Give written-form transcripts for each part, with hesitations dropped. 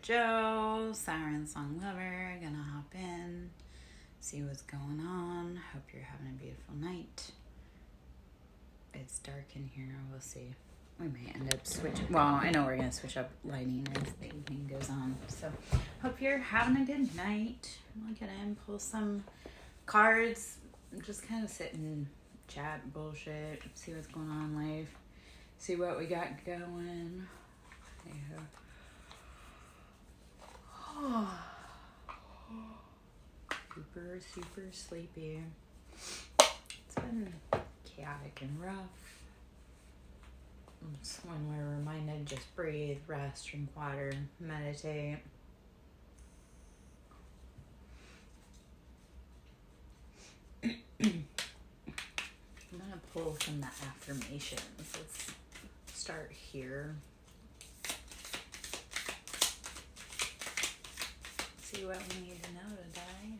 Joe, SirenSong lover. Gonna hop in, see what's going on. Hope you're having a beautiful night. It's dark in here. We'll see. We may end up switching. Well, I know we're gonna switch up lighting as the evening goes on. So, hope you're having a good night. We'll get in, pull some cards, just kind of sit and chat, bullshit, see what's going on in life, see what we got going. Yeah. Super sleepy. It's been chaotic and rough. It's when we're reminded, just breathe, rest, drink water, meditate. I'm gonna pull from the affirmations. Let's start here. See what we need to know today.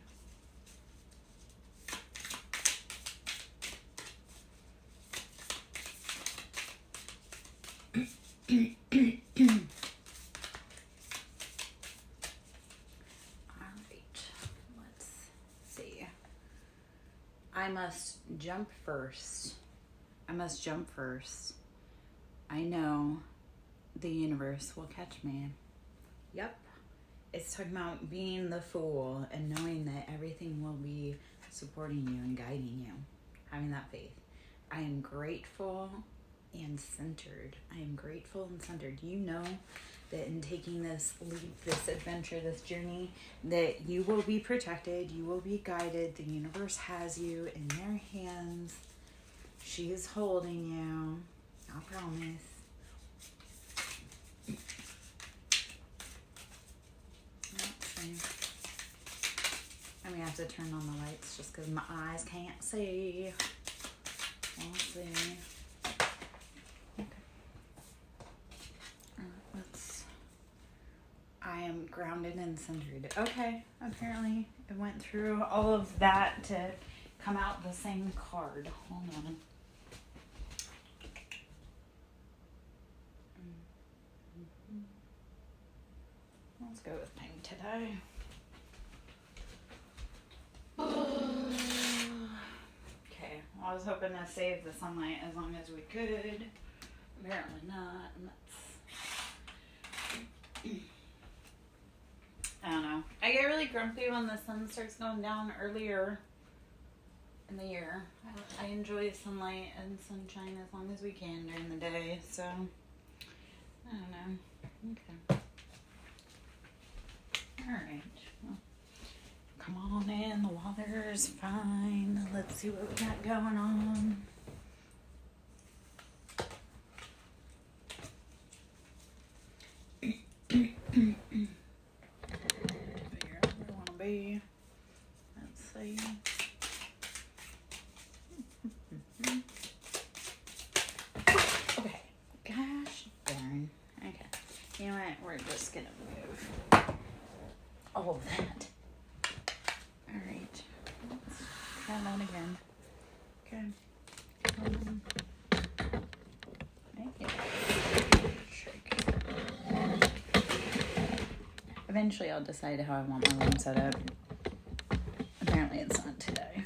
Alright, let's see. I must jump first. I know the universe will catch me. Yep. It's talking about being the fool and knowing that everything will be supporting you and guiding you. Having that faith. I am grateful and centered. You know that in taking this leap, this adventure, this journey, that you will be protected, you will be guided. The universe has you in their hands. She is holding you. I promise. I'm gonna have to turn on the lights just because my eyes can't see. We'll see. Okay. I am grounded and centered. Okay, apparently it went through all of that to come out the same card. Hold on. Let's go with pink today. Okay, well, I was hoping to save the sunlight as long as we could. Apparently not. I don't know. I get really grumpy when the sun starts going down earlier in the year. I enjoy sunlight and sunshine as long as we can during the day, so I don't know. Okay. Alright. Well, come on in. The water's fine. Let's see what we got going on. Figure out where I want to be. Let's see. Okay. Gosh darn. Okay. You know what? We're just gonna move all of that. Alright. Let's try that again. Okay. Make it shake. Eventually I'll decide how I want my room set up. Apparently it's not today.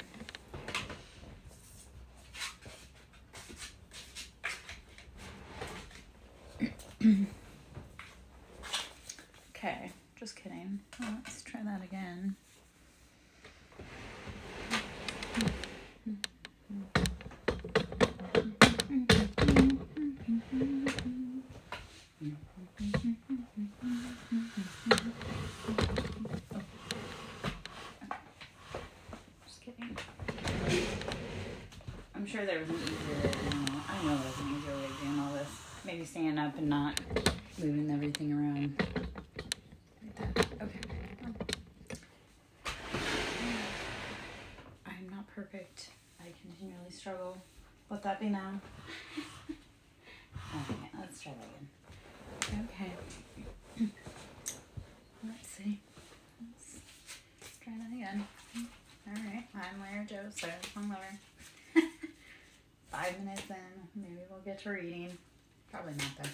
Okay, just kidding. Let's try that again. Just kidding. I'm sure there was an easier way of doing all. I know there's an easier way of doing all this. Maybe standing up and not moving everything around. Like that. Okay. I'm not perfect. I continually struggle. Let that be known. Okay, let's try that again. Okay. Let's see. Let's try that again. Alright, I'm Larry Joe, SirenSong lover. 5 minutes in, maybe we'll get to reading. Probably not though.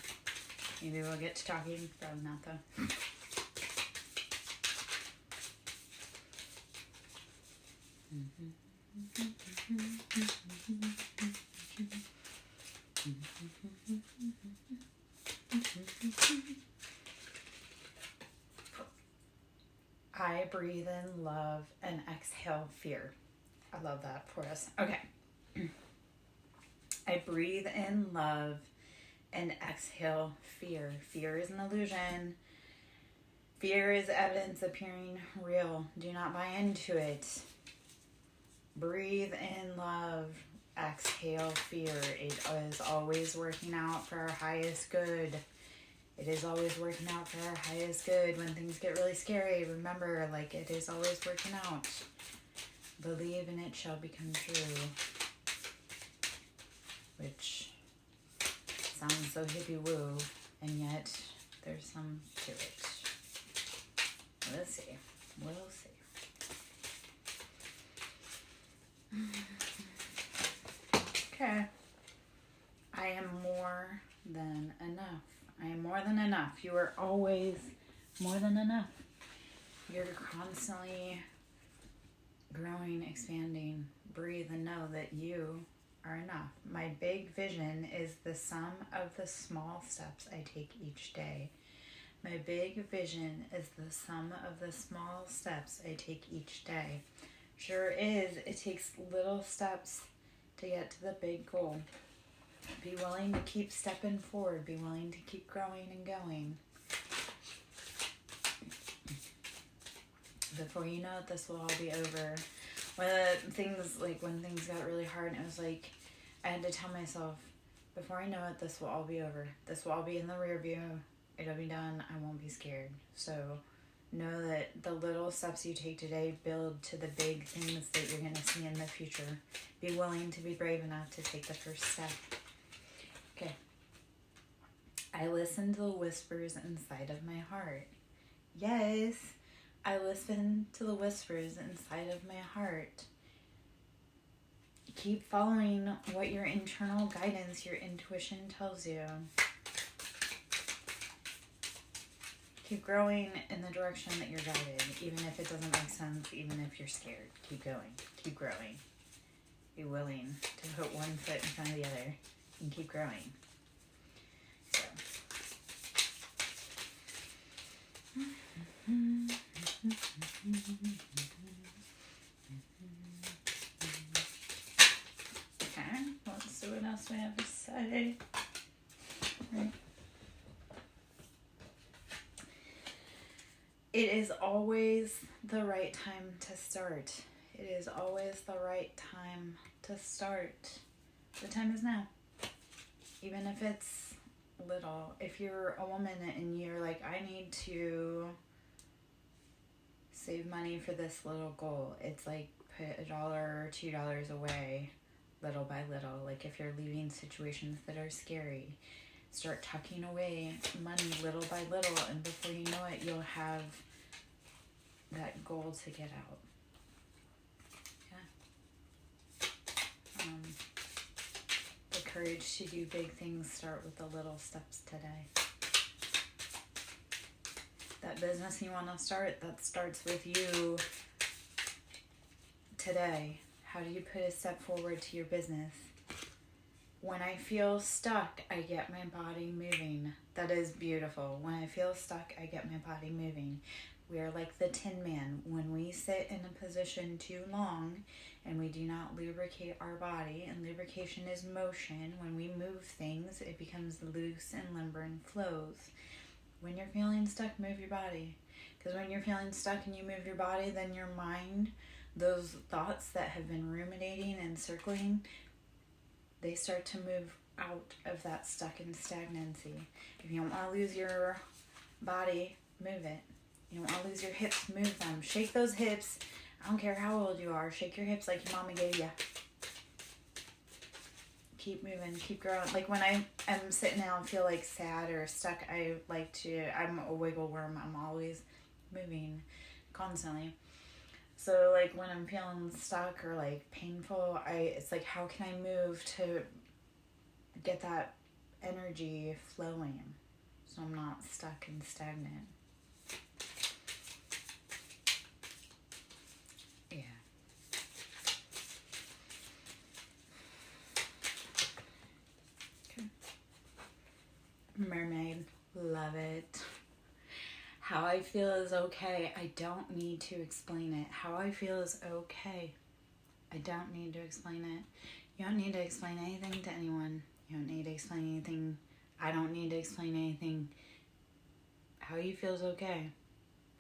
Maybe we'll get to talking. Probably not though. I breathe in love and exhale fear. I love that for us. Okay. I breathe in love and exhale fear. Fear is an illusion. Fear is evidence appearing real. Do not buy into it. Breathe in love. Exhale fear. It is always working out for our highest good. It is always working out for our highest good. When things get really scary, remember, like, it is always working out. Believe and it shall become true. Which sounds so hippie-woo, and yet there's some to it. We'll see. We'll see. Okay. I am more than enough. I am more than enough. You are always more than enough. You're constantly growing, expanding. Breathe and know that you are enough. My big vision is the sum of the small steps I take each day. My big vision is the sum of the small steps I take each day. Sure is, it takes little steps to get to the big goal. Be willing to keep stepping forward. Be willing to keep growing and going. Before you know it, this will all be over. When things got really hard, and it was like, I had to tell myself, before I know it, this will all be over. This will all be in the rear view. It'll be done. I won't be scared. So know that the little steps you take today build to the big things that you're going to see in the future. Be willing to be brave enough to take the first step. Okay. I listen to the whispers inside of my heart. Yes, I listen to the whispers inside of my heart. Keep following what your internal guidance, your intuition tells you. Keep growing in the direction that you're guided, even if it doesn't make sense, even if you're scared. Keep going. Keep growing. Be willing to put one foot in front of the other and keep growing. So. Okay, let's see what else we have to say. Right. It is always the right time to start. It is always the right time to start. The time is now. Even if it's little. If you're a woman and you're like, I need to save money for this little goal, it's like put $1 or $2 away little by little. Like if you're leaving situations that are scary, start tucking away money little by little, and before you know it, you'll have that goal to get out. Yeah. The courage to do big things start with the little steps today. That business you want to start, that starts with you today. How do you put a step forward to your business? When I feel stuck, I get my body moving. That is beautiful. When I feel stuck, I get my body moving. We are like the Tin Man. When we sit in a position too long and we do not lubricate our body, and lubrication is motion, when we move things, it becomes loose and limber and flows. When you're feeling stuck, move your body. Because when you're feeling stuck and you move your body, then your mind, those thoughts that have been ruminating and circling, they start to move out of that stuck in stagnancy. If you don't want to lose your body, move it. You don't want to lose your hips, move them. Shake those hips. I don't care how old you are. Shake your hips like your mama gave you. Keep moving, keep growing. Like when I'm sitting down and feel like sad or stuck, I'm a wiggle worm. I'm always moving constantly. So like when I'm feeling stuck or like painful, it's like, how can I move to get that energy flowing so I'm not stuck and stagnant? Yeah. Okay. Mermaid, love it. How I feel is okay. I don't need to explain it. How I feel is okay. I don't need to explain it. You don't need to explain anything to anyone. You don't need to explain anything. I don't need to explain anything. How you feel is okay.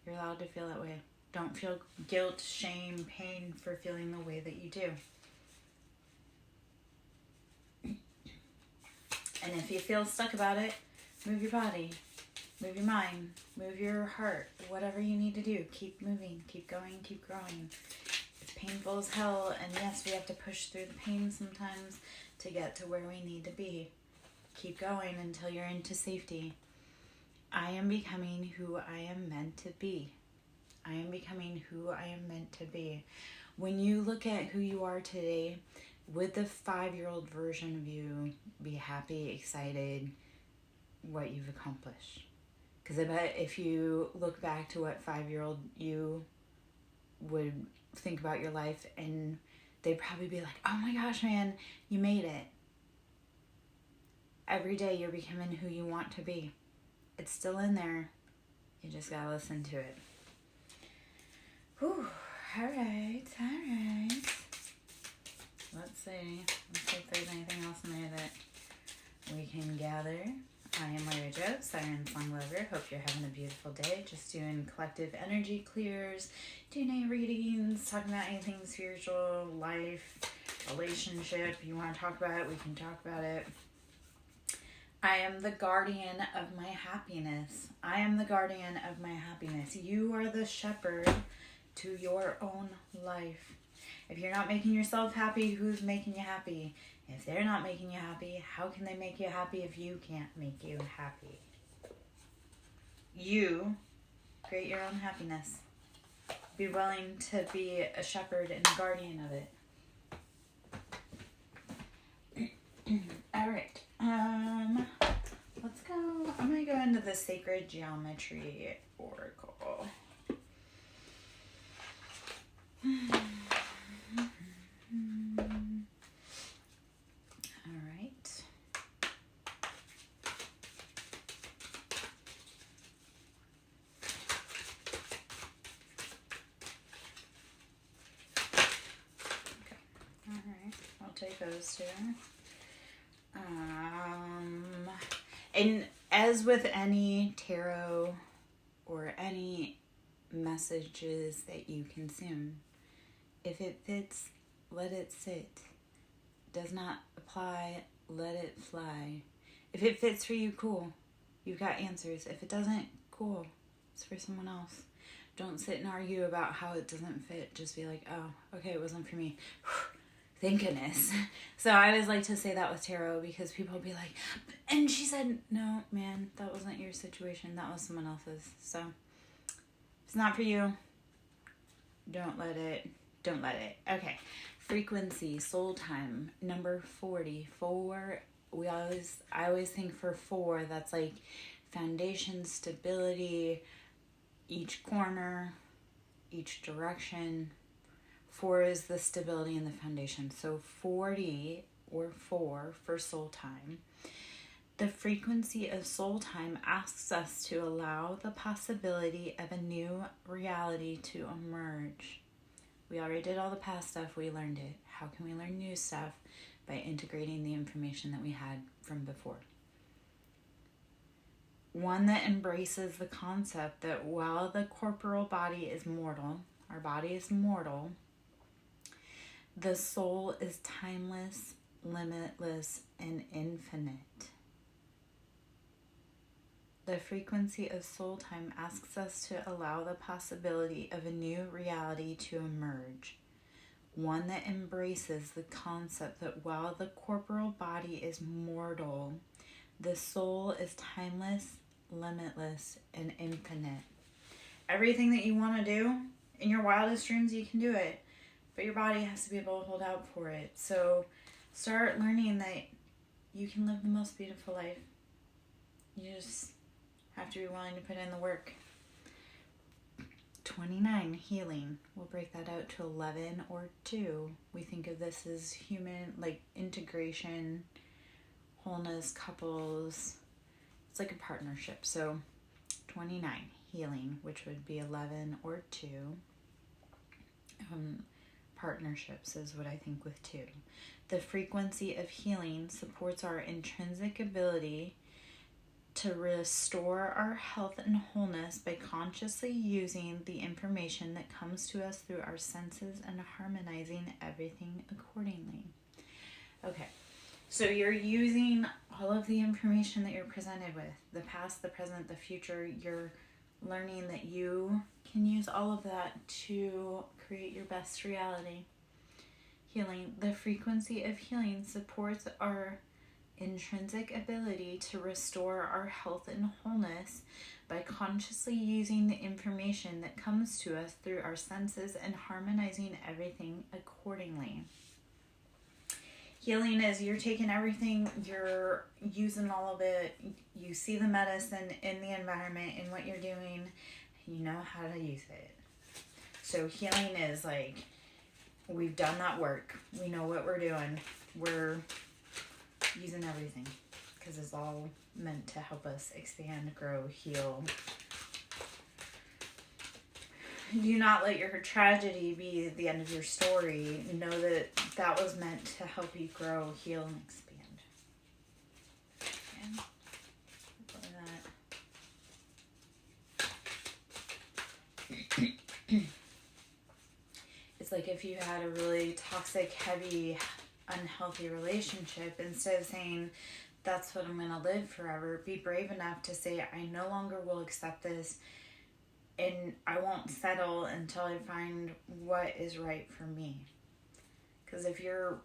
You're allowed to feel that way. Don't feel guilt, shame, pain for feeling the way that you do. And if you feel stuck about it, move your body, move your mind, move your heart, whatever you need to do. Keep moving, keep going, keep growing. It's painful as hell, and yes, we have to push through the pain sometimes to get to where we need to be. Keep going until you're into safety. I am becoming who I am meant to be. I am becoming who I am meant to be. When you look at who you are today, would the 5-year-old version of you be happy, excited, what you've accomplished? Because I bet if you look back to what 5-year-old you would think about your life, and they'd probably be like, oh my gosh, man, you made it. Every day you're becoming who you want to be. It's still in there. You just gotta listen to it. Whew. All right. Let's see if there's anything else in there that we can gather. I am Larry Joe, SirenSong lover. Hope you're having a beautiful day. Just doing collective energy clears, DNA readings, talking about anything spiritual, life, relationship. You want to talk about it, we can talk about it. I am the guardian of my happiness. I am the guardian of my happiness. You are the shepherd to your own life. If you're not making yourself happy, who's making you happy? If they're not making you happy, how can they make you happy if you can't make you happy? You create your own happiness. Be willing to be a shepherd and a guardian of it. All right. Let's go. I'm going to go into the Sacred Geometry Oracle. Take those two. And as with any tarot or any messages that you consume, if it fits, let it sit. Does not apply, let it fly. If it fits for you, cool. You've got answers. If it doesn't, cool. It's for someone else. Don't sit and argue about how it doesn't fit. Just be like, oh, okay, it wasn't for me. Thank goodness. So I always like to say that with tarot, because people will be like, and she said, no, man, that wasn't your situation. That was someone else's. So if it's not for you, don't let it. Okay. Frequency, soul time, number 44. I always think for 4, that's like foundation, stability, each corner, each direction. 4 is the stability and the foundation. So 40 or 4 for soul time. The frequency of soul time asks us to allow the possibility of a new reality to emerge. We already did all the past stuff. We learned it. How can we learn new stuff? By integrating the information that we had from before. One that embraces the concept that while the corporal body is mortal, our body is mortal, the soul is timeless, limitless, and infinite. The frequency of soul time asks us to allow the possibility of a new reality to emerge. One that embraces the concept that while the corporal body is mortal, the soul is timeless, limitless, and infinite. Everything that you want to do in your wildest dreams, you can do it. But your body has to be able to hold out for it. So start learning that you can live the most beautiful life. You just have to be willing to put in the work. 29, healing. We'll break that out to 11 or 2. We think of this as human, like integration, wholeness, couples. It's like a partnership. So 29, healing, which would be 11 or 2. Partnerships is what I think with 2. The frequency of healing supports our intrinsic ability to restore our health and wholeness by consciously using the information that comes to us through our senses and harmonizing everything accordingly. Okay, so you're using all of the information that you're presented with, the past, the present, the future. You're learning that you can use all of that to create your best reality. Healing. The frequency of healing supports our intrinsic ability to restore our health and wholeness by consciously using the information that comes to us through our senses and harmonizing everything accordingly. Healing is you're taking everything, you're using all of it, you see the medicine in the environment, in what you're doing, you know how to use it. So healing is like, we've done that work, we know what we're doing, we're using everything because it's all meant to help us expand, grow, heal. Do not let your tragedy be the end of your story. Know that that was meant to help you grow, heal, and expand. Okay. It's like if you had a really toxic, heavy, unhealthy relationship, instead of saying, that's what I'm going to live forever, be brave enough to say, I no longer will accept this, and I won't settle until I find what is right for me. Because if you're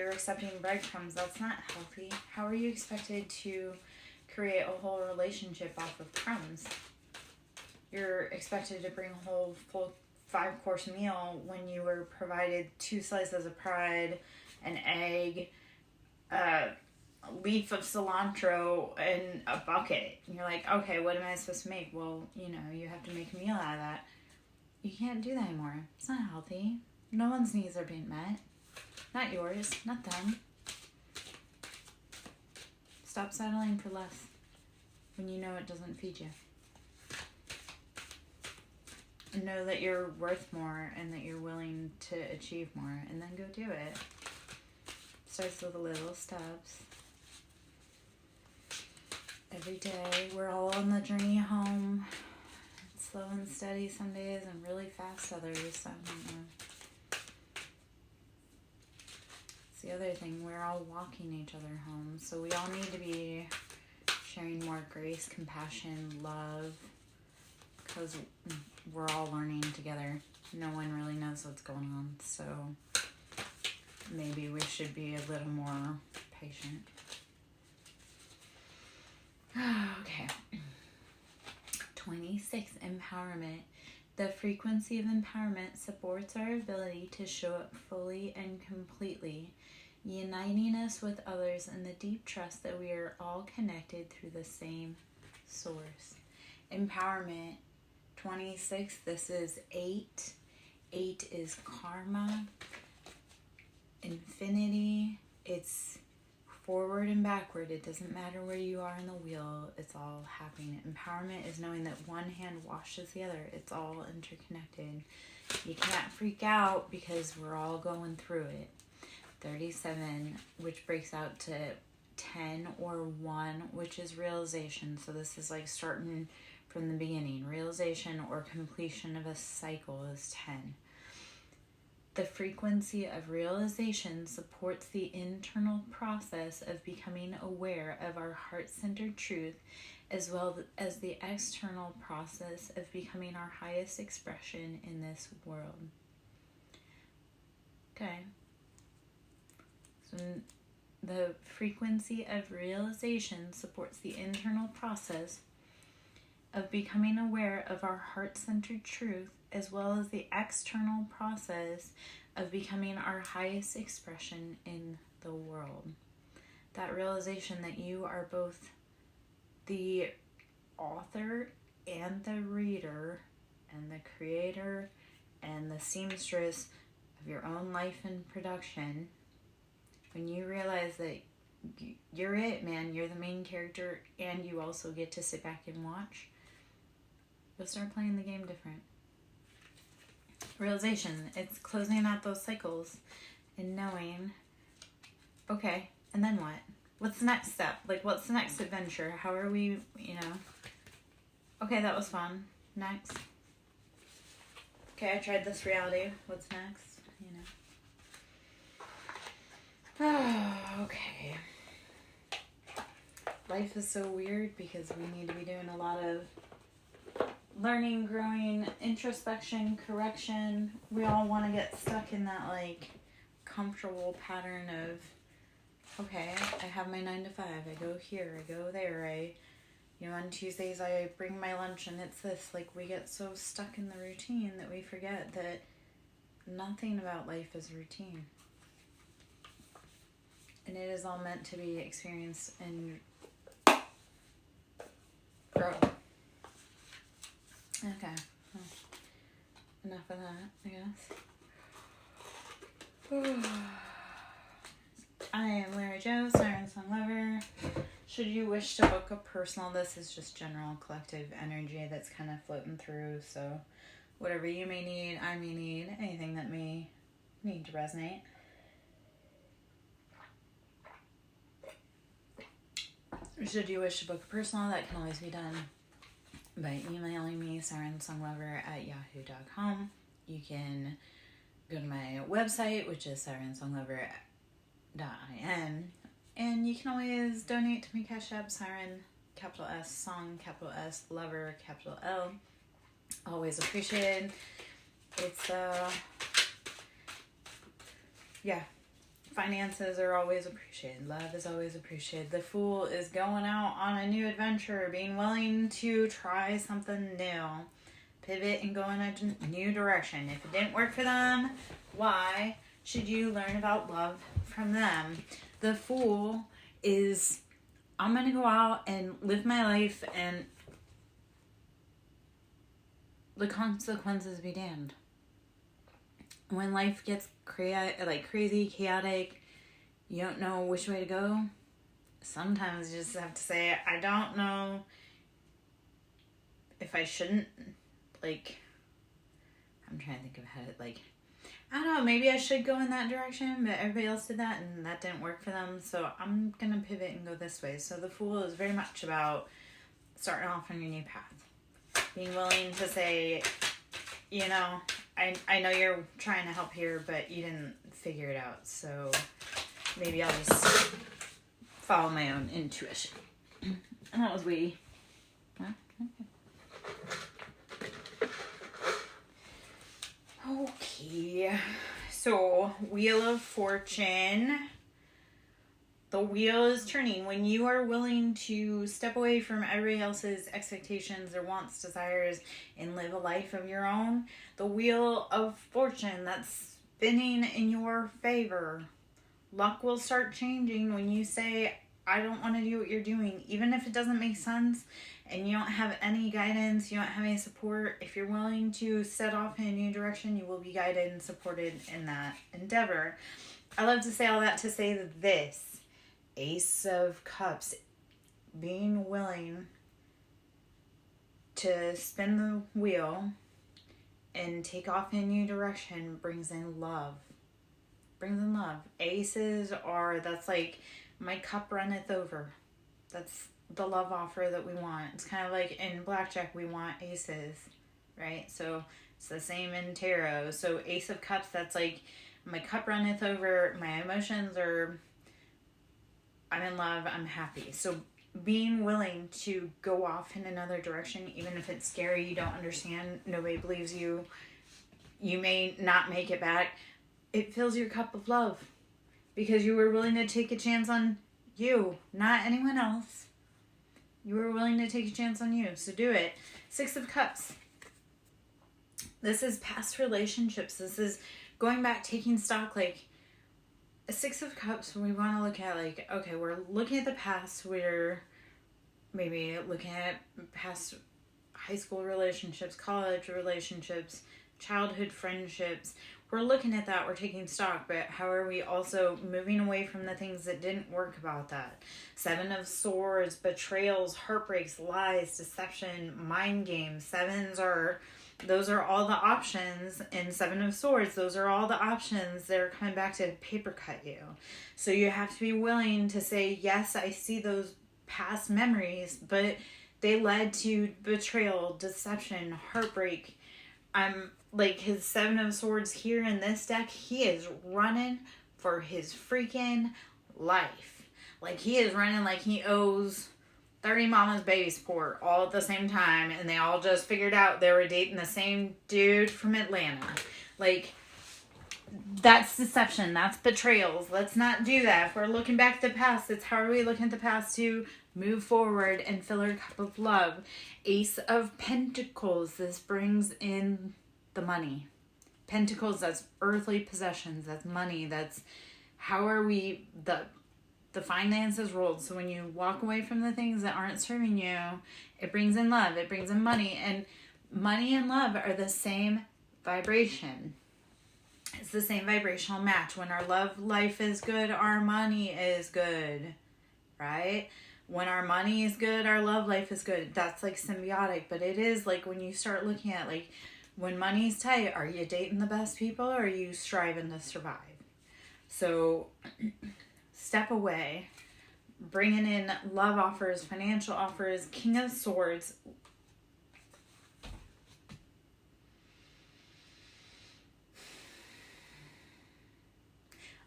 accepting breadcrumbs, that's not healthy. How are you expected to create a whole relationship off of crumbs? You're expected to bring a whole full 5-course meal when you were provided 2 slices of pride, an egg, a leaf of cilantro, and a bucket. And you're like, okay, what am I supposed to make? Well, you have to make a meal out of that. You can't do that anymore. It's not healthy. No one's needs are being met. Not yours, not them. Stop settling for less when you know it doesn't feed you. Know that you're worth more and that you're willing to achieve more, and then go do it. Starts with little steps. Every day, we're all on the journey home. It's slow and steady some days and really fast others. I don't know. It's the other thing, we're all walking each other home. So we all need to be sharing more grace, compassion, love, because we're all learning together. No one really knows what's going on, so maybe we should be a little more patient. Okay. 26, empowerment. The frequency of empowerment supports our ability to show up fully and completely, uniting us with others in the deep trust that we are all connected through the same source. Empowerment. 26, this is 8. 8 is karma, infinity. It's forward and backward. It doesn't matter where you are in the wheel. It's all happening. Empowerment is knowing that one hand washes the other. It's all interconnected. You can't freak out because we're all going through it. 37, which breaks out to 10 or 1, which is realization. So this is like starting from the beginning. Realization or completion of a cycle is 10. The frequency of realization supports the internal process of becoming aware of our heart-centered truth, as well as the external process of becoming our highest expression in this world. Okay. So the frequency of realization supports the internal process of becoming aware of our heart-centered truth, as well as the external process of becoming our highest expression in the world. That realization that you are both the author and the reader and the creator and the seamstress of your own life and production. When you realize that you're it, man. You're the main character, and you also get to sit back and watch. You'll start playing the game different. Realization, it's closing out those cycles and knowing, okay, and then what? What's the next step? Like, what's the next adventure? How are we, okay, that was fun. Next. Okay, I tried this reality. What's next? Oh, okay. Life is so weird because we need to be doing a lot of learning, growing, introspection, correction. We all want to get stuck in that, like, comfortable pattern of, okay, I have my 9 to 5. I go here, I go there. On Tuesdays I bring my lunch and it's this. Like, we get so stuck in the routine that we forget that nothing about life is routine. And it is all meant to be experienced and grow. Okay. Well, enough of that, I guess. I am Larry Joe, SirenSong lover. Should you wish to book a personal, this is just general collective energy that's kind of floating through. So whatever you may need, I may need, anything that may need to resonate. Should you wish to book a personal, that can always be done by emailing me, SirenSonglover@yahoo.com. You can go to my website, which is SirenSonglover.in, and you can always donate to my Cash App, Siren, capital S, Song, capital S, Lover, capital L. Always appreciated. It's, finances are always appreciated. Love is always appreciated. The Fool is going out on a new adventure, being willing to try something new, pivot and go in a new direction. If it didn't work for them, why should you learn about love from them? The Fool is, I'm going to go out and live my life and the consequences be damned. When life gets crazy, chaotic, you don't know which way to go, sometimes you just have to say, I don't know if I shouldn't, I'm trying to think of how to, I don't know, maybe I should go in that direction, but everybody else did that and that didn't work for them, so I'm going to pivot and go this way. So the Fool is very much about starting off on your new path. Being willing to say, I know you're trying to help here, but you didn't figure it out, so maybe I'll just follow my own intuition. And that was we. Huh? Okay. So, Wheel of Fortune. The wheel is turning. When you are willing to step away from everybody else's expectations, their wants, desires, and live a life of your own, the Wheel of Fortune, that's spinning in your favor. Luck will start changing when you say, I don't want to do what you're doing. Even if it doesn't make sense and you don't have any guidance, you don't have any support, if you're willing to set off in a new direction, you will be guided and supported in that endeavor. I love to say all that to say this. Ace of Cups, being willing to spin the wheel and take off in a new direction brings in love. Aces are, that's like, my cup runneth over. That's the love offer that we want. It's kind of like in blackjack, we want aces, right? So it's the same in tarot. So Ace of Cups, that's like, my cup runneth over, my emotions are, I'm in love, I'm happy. So being willing to go off in another direction, even if it's scary, you don't understand, nobody believes you, you may not make it back, it fills your cup of love because you were willing to take a chance on you, not anyone else. You were willing to take a chance on you, so do it. 6 of Cups. This is past relationships. This is going back, taking stock, like, a 6 of Cups, we want to look at, like, okay, we're looking at the past, we're maybe looking at past high school relationships, college relationships, childhood friendships. We're looking at that, we're taking stock, but how are we also moving away from the things that didn't work about that? Seven of Swords, betrayals, heartbreaks, lies, deception, mind games. Those are all the options in Seven of Swords. Those are all the options that are coming back to paper cut you. So you have to be willing to say, yes, I see those past memories, but they led to betrayal, deception, heartbreak. I'm like, his Seven of Swords here in this deck, he is running for his freaking life. Like, he is running like he owes 30 Mama's baby support all at the same time, and they all just figured out they were dating the same dude from Atlanta. Like, that's deception. That's betrayals. Let's not do that. If we're looking back at the past, it's how are we looking at the past to move forward and fill our cup of love. Ace of Pentacles. This brings in the money. Pentacles, that's earthly possessions. That's money. That's how are we, the finances rolled. So when you walk away from the things that aren't serving you, it brings in love. It brings in money. And money and love are the same vibration. It's the same vibrational match. When our love life is good, our money is good, right? When our money is good, our love life is good. That's like symbiotic, but it is like when you start looking at like when money's tight, are you dating the best people or are you striving to survive? So step away, bringing in love offers, financial offers, King of Swords.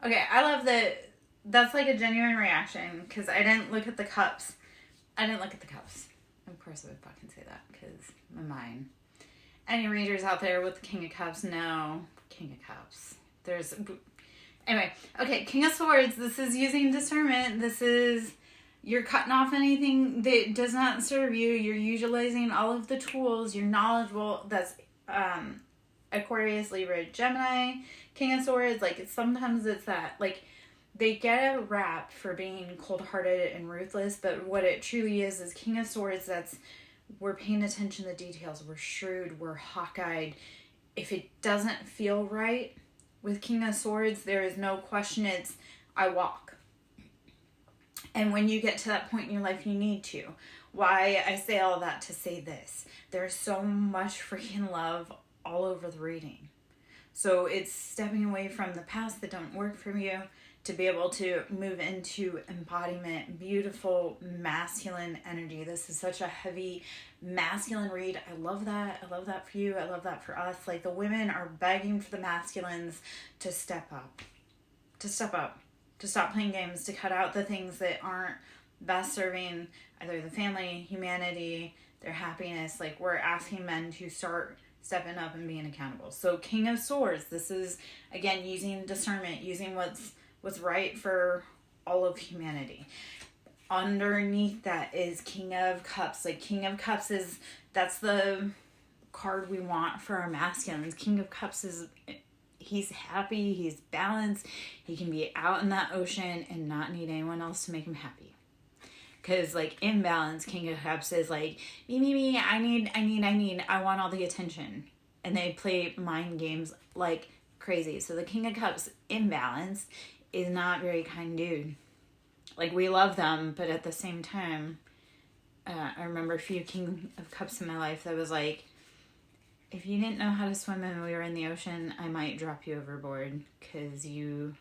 Okay, I love that. That's like a genuine reaction because I didn't look at the cups. Of course I would fucking say that because my mind. Any readers out there with the King of Cups? No. King of Cups. Anyway, okay, King of Swords. This is using discernment. This is, you're cutting off anything that does not serve you. You're utilizing all of the tools. You're knowledgeable. That's Aquarius, Libra, Gemini, King of Swords. Like, sometimes it's that. Like, they get a rap for being cold-hearted and ruthless, but what it truly is King of Swords, that's, we're paying attention to the details. We're shrewd. We're hawk-eyed. If it doesn't feel right with King of Swords, there is no question. It's, I walk. And when you get to that point in your life, you need to. Why I say all that to say this. There's so much freaking love all over the reading. So it's stepping away from the past that don't work for you to be able to move into embodiment, beautiful masculine energy. This is such a heavy masculine read. I love that. I love that for you. I love that for us. Like, the women are begging for the masculines to step up, to stop playing games, to cut out the things that aren't best serving either the family, humanity, their happiness. Like, we're asking men to start stepping up and being accountable. So King of Swords, this is, again, using discernment, using what's right for all of humanity. Underneath that is King of Cups. Like, King of Cups is, that's the card we want for our masculines. King of Cups is, he's happy, he's balanced, he can be out in that ocean and not need anyone else to make him happy. Because, like, imbalance, King of Cups is like, me, I need, I want all the attention. And they play mind games like crazy. So the King of Cups, imbalance, is not very kind dude. Like, we love them, but at the same time, I remember a few King of Cups in my life that was like, if you didn't know how to swim and we were in the ocean, I might drop you overboard because you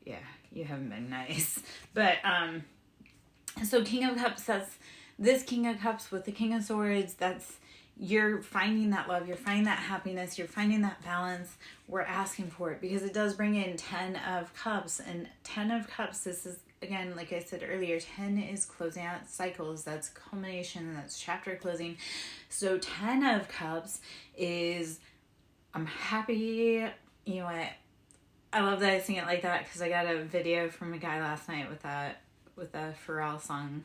haven't been nice. But, so King of Cups, that's this King of Cups with the King of Swords, that's, you're finding that love, you're finding that happiness, you're finding that balance. We're asking for it because it does bring in 10 of Cups. And 10 of Cups, this is, again, like I said earlier, 10 is closing out cycles. That's culmination, that's chapter closing. So 10 of Cups is, I'm happy, you know what, I love that I sing it like that because I got a video from a guy last night with a Pharrell song.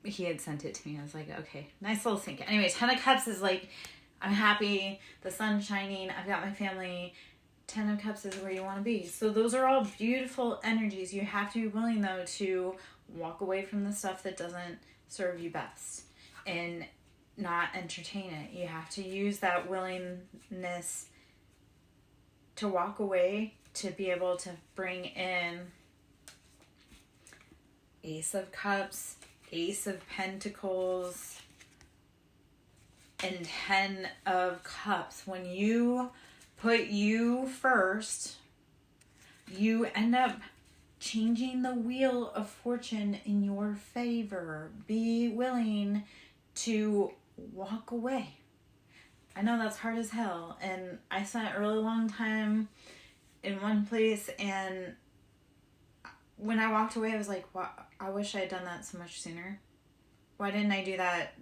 He had sent it to me. I was like, okay, nice little sync. Anyway, 10 of Cups is like, I'm happy, the sun's shining, I've got my family. 10 of Cups is where you want to be. So those are all beautiful energies. You have to be willing, though, to walk away from the stuff that doesn't serve you best. And not entertain it. You have to use that willingness to walk away to be able to bring in Ace of Cups, Ace of Pentacles, and 10 of Cups. When you put you first, you end up changing the wheel of fortune in your favor. Be willing to walk away. I know that's hard as hell, and I spent a really long time in one place, and when I walked away, I was like, wow, I wish I had done that so much sooner. Why didn't I do that?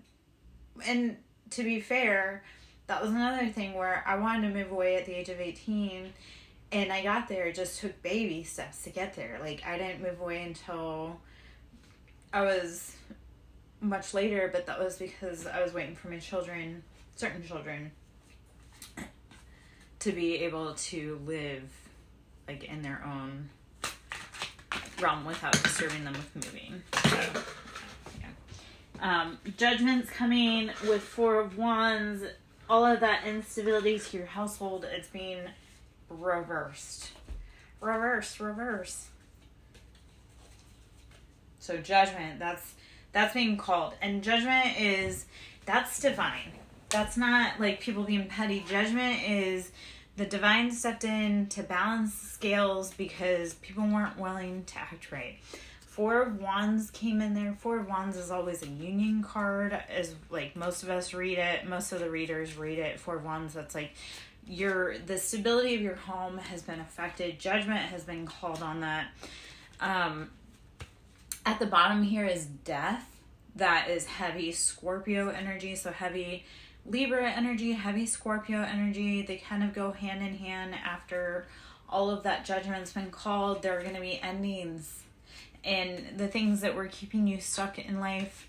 And to be fair, that was another thing where I wanted to move away at the age of 18, and I got there. It just took baby steps to get there. Like, I didn't move away until I was much later, but that was because I was waiting for my children, certain children, to be able to live like in their own realm without disturbing them with moving. So, yeah. Judgment's coming with 4 of Wands. All of that instability to your household, it's being reversed. Reverse. So Judgment, that's being called. And Judgment that's divine. That's not like people being petty. Judgment is the divine stepped in to balance the scales because people weren't willing to act right. 4 of Wands came in there. 4 of Wands is always a union card, as like most of us read it. Most of the readers read it. 4 of Wands, that's like the stability of your home has been affected. Judgment has been called on that. At the bottom here is Death. That is heavy Scorpio energy. So heavy Libra energy, heavy Scorpio energy. They kind of go hand in hand. After all of that judgment's been called, there are going to be endings. And the things that were keeping you stuck in life,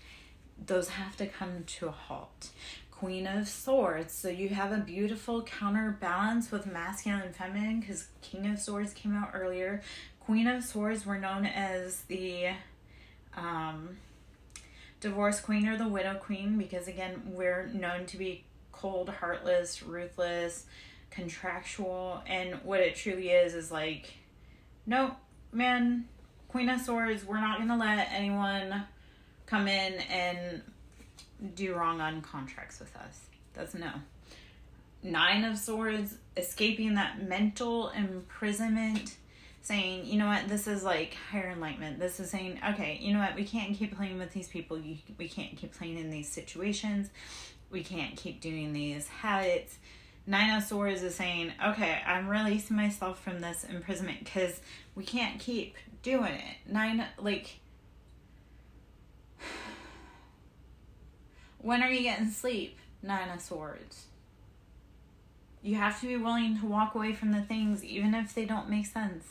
those have to come to a halt. Queen of Swords. So you have a beautiful counterbalance with masculine and feminine, because King of Swords came out earlier. Queen of Swords were known as the divorce queen or the widow queen, because again, we're known to be cold, heartless, ruthless, contractual, and what it truly is like, nope, man, Queen of Swords, we're not going to let anyone come in and do wrong on contracts with us. That's no. 9 of Swords, escaping that mental imprisonment, saying, you know what, this is like higher enlightenment. This is saying, okay, you know what, we can't keep playing with these people. We can't keep playing in these situations. We can't keep doing these habits. 9 of Swords is saying, okay, I'm releasing myself from this imprisonment because we can't keep doing it. When are you getting sleep? 9 of Swords. You have to be willing to walk away from the things, even if they don't make sense.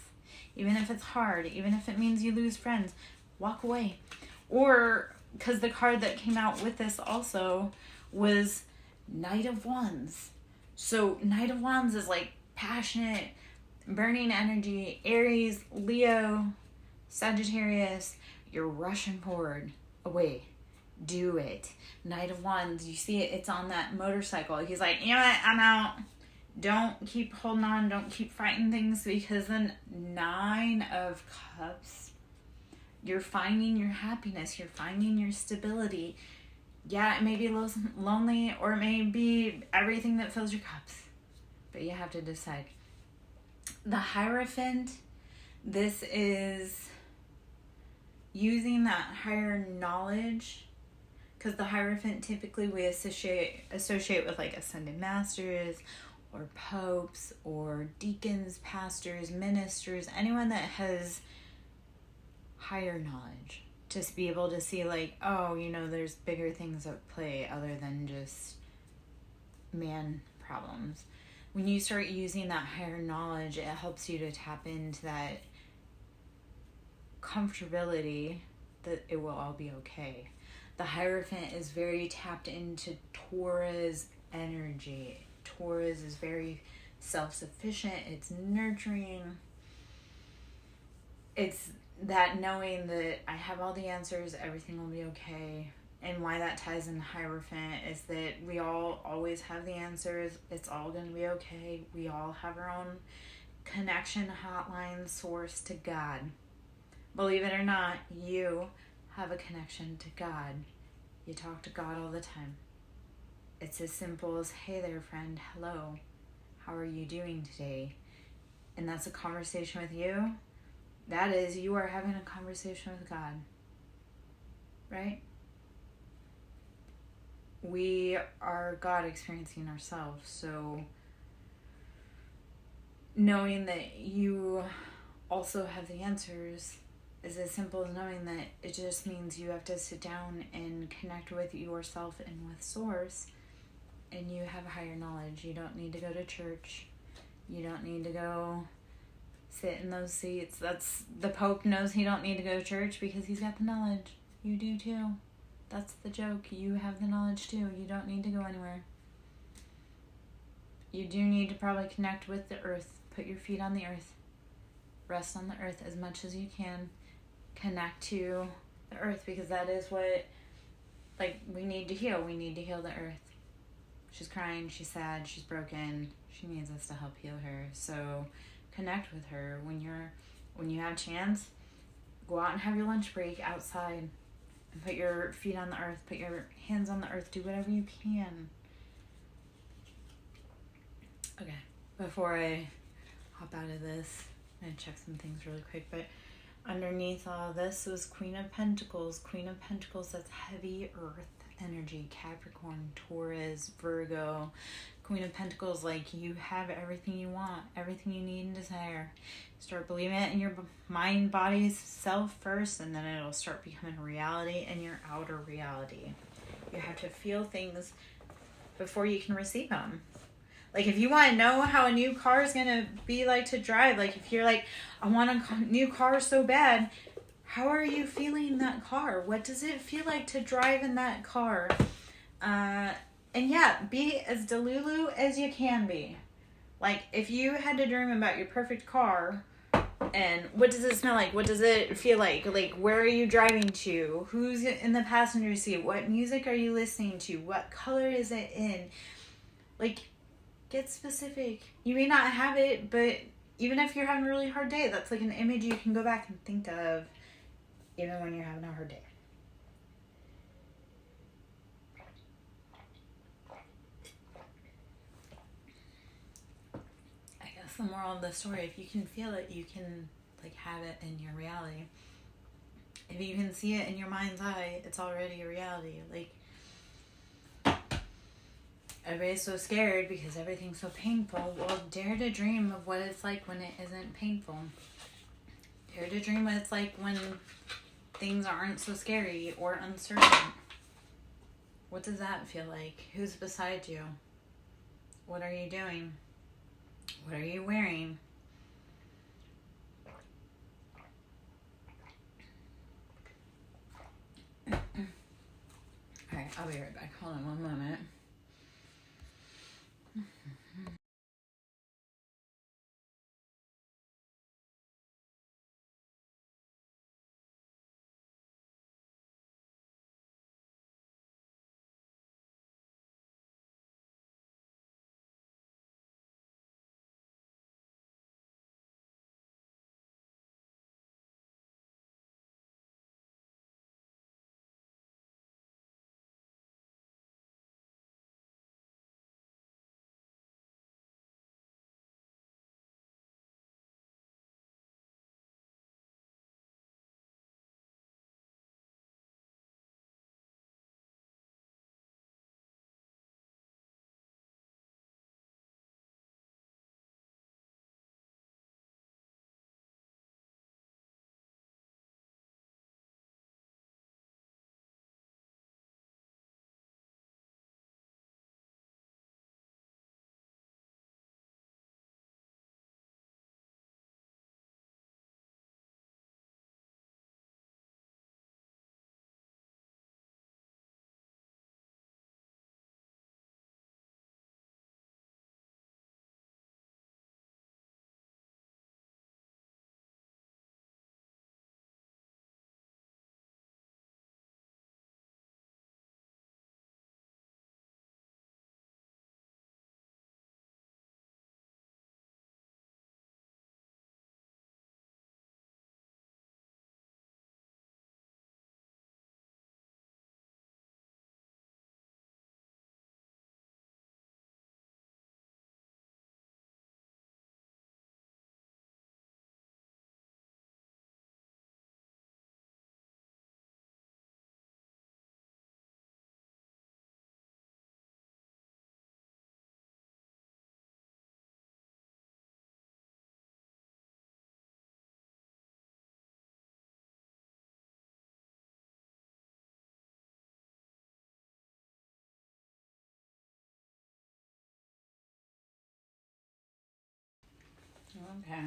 Even if it's hard. Even if it means you lose friends. Walk away. Or, because the card that came out with this also was Knight of Wands. So, Knight of Wands is like passionate, burning energy. Aries, Leo, Sagittarius, you're rushing forward. Away. Do it. Knight of Wands, you see it, it's on that motorcycle. He's like, you know what, I'm out. Don't keep holding on. Don't keep fighting things, because then 9 of Cups, you're finding your happiness. You're finding your stability. Yeah, it may be lonely, or it may be everything that fills your cups. But you have to decide. The Hierophant, this is using that higher knowledge, because the Hierophant typically we associate with like ascended masters or popes or deacons, pastors, ministers, anyone that has higher knowledge. Just be able to see like, oh, you know, there's bigger things at play other than just man problems. When you start using that higher knowledge, it helps you to tap into that comfortability that it will all be okay. The Hierophant is very tapped into Taurus energy. Taurus is very self-sufficient. It's nurturing. It's that knowing that I have all the answers, everything will be okay. And why that ties in Hierophant is that we all always have the answers. It's all going to be okay. We all have our own connection, hotline, source to God. Believe it or not, you have a connection to God. You talk to God all the time. It's as simple as, hey there, friend, hello. How are you doing today? And that's a conversation with you. That is, you are having a conversation with God. Right? We are God experiencing ourselves. So knowing that you also have the answers is as simple as knowing that it just means you have to sit down and connect with yourself and with Source, and you have a higher knowledge. You don't need to go to church. You don't need to go sit in those seats. That's the Pope knows he don't need to go to church because he's got the knowledge. You do too. That's the joke. You have the knowledge too. You don't need to go anywhere. You do need to probably connect with the earth. Put your feet on the earth. Rest on the earth as much as you can. Connect to the earth, because that is what, like, we need to heal. We need to heal the earth. She's crying, she's sad, she's broken. She needs us to help heal her. So connect with her. When you have a chance, go out and have your lunch break outside and put your feet on the earth, put your hands on the earth, do whatever you can. Okay, before I hop out of this, I'm gonna check some things really quick, but underneath all this was Queen of Pentacles. Queen of Pentacles, that's heavy earth energy. Capricorn, Taurus, Virgo. Queen of Pentacles, like, you have everything you want, everything you need and desire. Start believing it in your mind, body, self first, and then it'll start becoming a reality in your outer reality. You have to feel things before you can receive them. Like, if you want to know how a new car is going to be like to drive, like, if you're like, I want a new car so bad, how are you feeling that car? What does it feel like to drive in that car? And yeah, be as delulu as you can be. Like, if you had to dream about your perfect car, and what does it smell like? What does it feel like? Like, where are you driving to? Who's in the passenger seat? What music are you listening to? What color is it in? Like, get specific. You may not have it, but even if you're having a really hard day, that's like an image you can go back and think of even when you're having a hard day. I guess the moral of the story, if you can feel it, you can, like, have it in your reality. If you can see it in your mind's eye, it's already a reality. Like, everybody's so scared because everything's so painful. Well, dare to dream of what it's like when it isn't painful. Dare to dream what it's like when things aren't so scary or uncertain. What does that feel like? Who's beside you? What are you doing? What are you wearing? Alright, I'll be right back. Hold on one moment. Okay.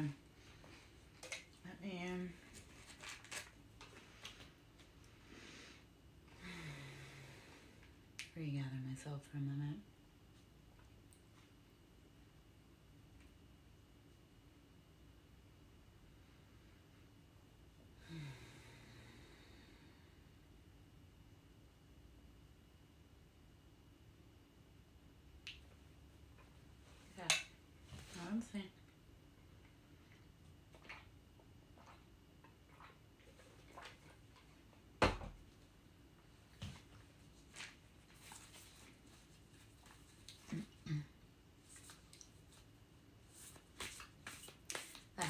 Let me regather myself for a minute. Yeah. I'm saying.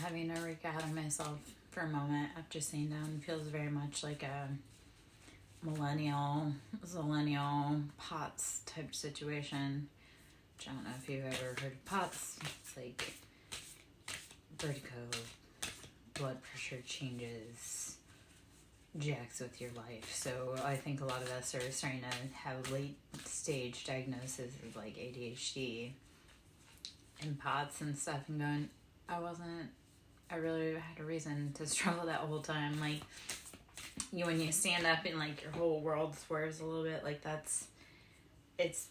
Having to regather myself for a moment after sitting down feels very much like a zillennial POTS type situation. Which I don't know if you've ever heard of POTS. It's like vertigo, blood pressure changes, jacks with your life. So I think a lot of us are starting to have late stage diagnoses of like ADHD and POTS and stuff, and going, I really had a reason to struggle that whole time. Like, when you stand up and like your whole world swerves a little bit, like it's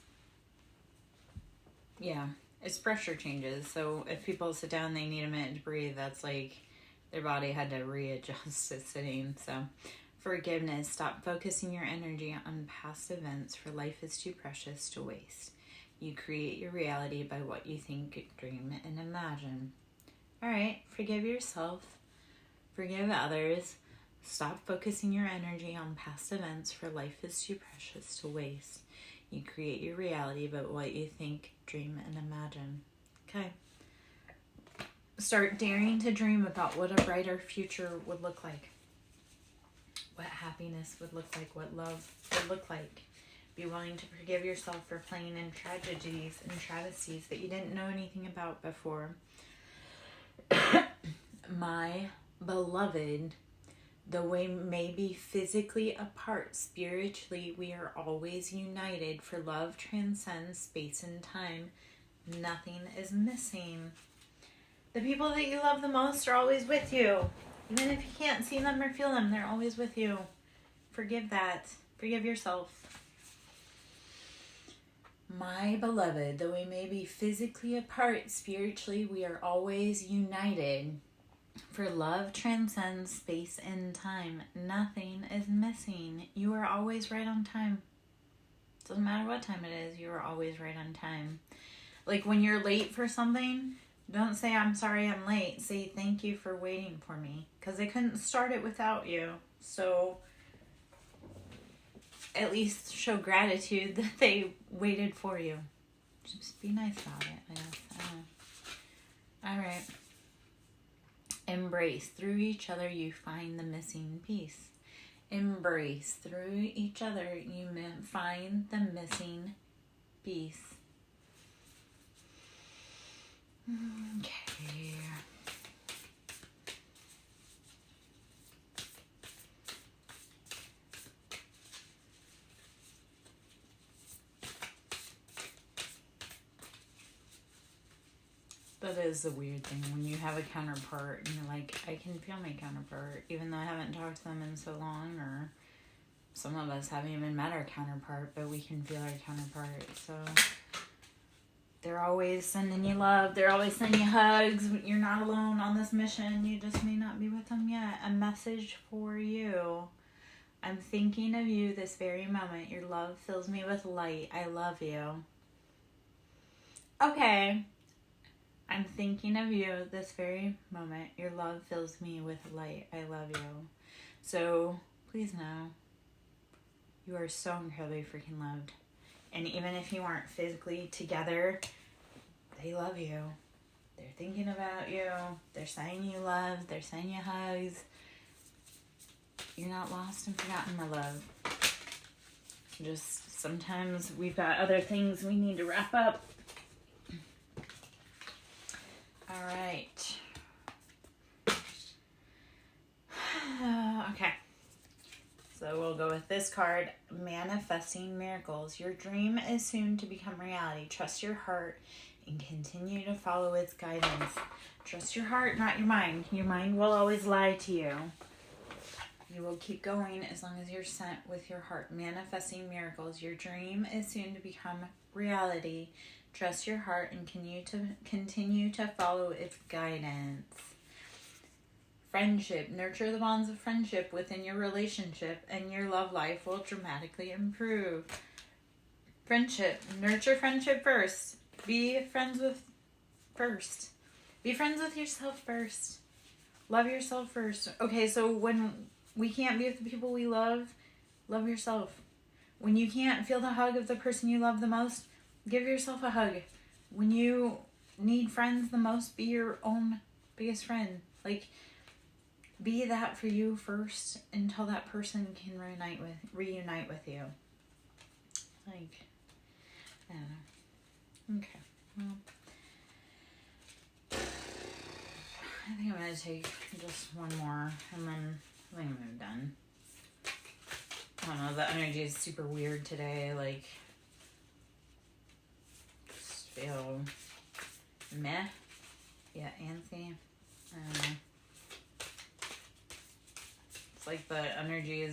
pressure changes. So if people sit down, they need a minute to breathe. That's like their body had to readjust to sitting. So forgiveness, stop focusing your energy on past events, for life is too precious to waste. You create your reality by what you think, dream, and imagine. All right, forgive yourself, forgive others, stop focusing your energy on past events, for life is too precious to waste. You create your reality by what you think, dream, and imagine. Okay. Start daring to dream about what a brighter future would look like, what happiness would look like, what love would look like. Be willing to forgive yourself for playing in tragedies and travesties that you didn't know anything about before. My beloved, though we may be physically apart, spiritually we are always united, for love transcends space and time. Nothing is missing. The people that you love the most are always with you. Even if you can't see them or feel them, they're always with you. Forgive that. Forgive yourself. My beloved, though we may be physically apart, spiritually we are always united. For love transcends space and time. Nothing is missing. You are always right on time. Doesn't matter what time it is, you are always right on time. Like when you're late for something, don't say, I'm sorry I'm late. Say, thank you for waiting for me. Because I couldn't start it without you. So at least show gratitude that they waited for you. Just be nice about it, I guess. All right. Embrace. Through each other, you find the missing piece. Embrace. Through each other, you find the missing piece. Okay. That is the weird thing when you have a counterpart and you're like, I can feel my counterpart, even though I haven't talked to them in so long, or some of us haven't even met our counterpart, but we can feel our counterpart. So they're always sending you love. They're always sending you hugs. You're not alone on this mission. You just may not be with them yet. A message for you. I'm thinking of you this very moment. Your love fills me with light. I love you. Okay. I'm thinking of you this very moment. Your love fills me with light. I love you. So please know, you are so incredibly freaking loved. And even if you aren't physically together, they love you. They're thinking about you. They're sending you love. They're sending you hugs. You're not lost and forgotten, my love. Just sometimes we've got other things we need to wrap up. All right. Okay. So we'll go with this card, Manifesting Miracles. Your dream is soon to become reality. Trust your heart and continue to follow its guidance. Trust your heart, not your mind. Your mind will always lie to you. You will keep going as long as you're sent with your heart, manifesting miracles. Your dream is soon to become reality. Trust your heart and continue to follow its guidance. Friendship. Nurture the bonds of friendship within your relationship, and your love life will dramatically improve. Friendship. Nurture friendship first. Be friends with yourself first. Love yourself first. Okay, so when we can't be with the people we love yourself. When you can't feel the hug of the person you love the most, give yourself a hug. When you need friends the most, be your own biggest friend. Like, be that for you first until that person can reunite with you. Like, I don't know. Okay. Well, I think I'm going to take just one more, and then I think I'm done. I don't know, the energy is super weird today. Like, just feel meh. Yeah, antsy. I don't know. It's like the energy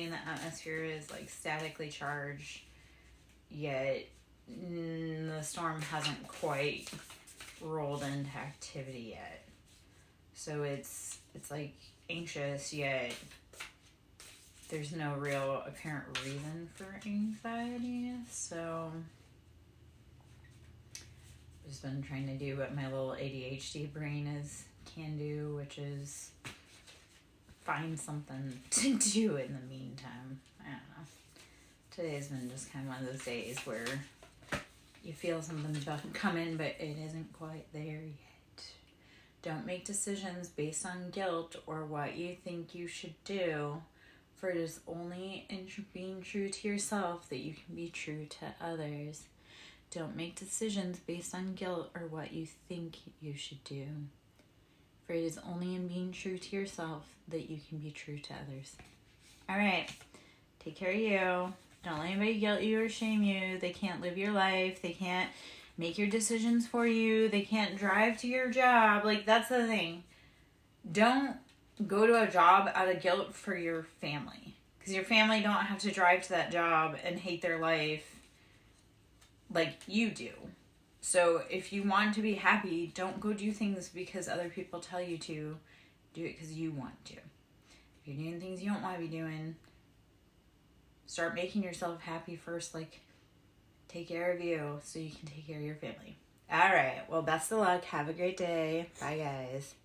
in the atmosphere is like statically charged, yet the storm hasn't quite rolled into activity yet. So it's like anxious, yet there's no real apparent reason for anxiety. So I've just been trying to do what my little ADHD brain can do, which is find something to do in the meantime. I don't know. Today's been just kind of one of those days where you feel something coming, but it isn't quite there yet. Don't make decisions based on guilt or what you think you should do, for it is only in being true to yourself that you can be true to others. Don't make decisions based on guilt or what you think you should do, for it is only in being true to yourself that you can be true to others. All right. Take care of you. Don't let anybody guilt you or shame you. They can't live your life. They can't make your decisions for you. They can't drive to your job. Like, that's the thing. Don't go to a job out of guilt for your family, because your family don't have to drive to that job and hate their life like you do. So if you want to be happy, don't go do things because other people tell you to. Do it because you want to. If you're doing things you don't want to be doing, start making yourself happy first. Like, take care of you so you can take care of your family. All right. Well, best of luck. Have a great day. Bye, guys.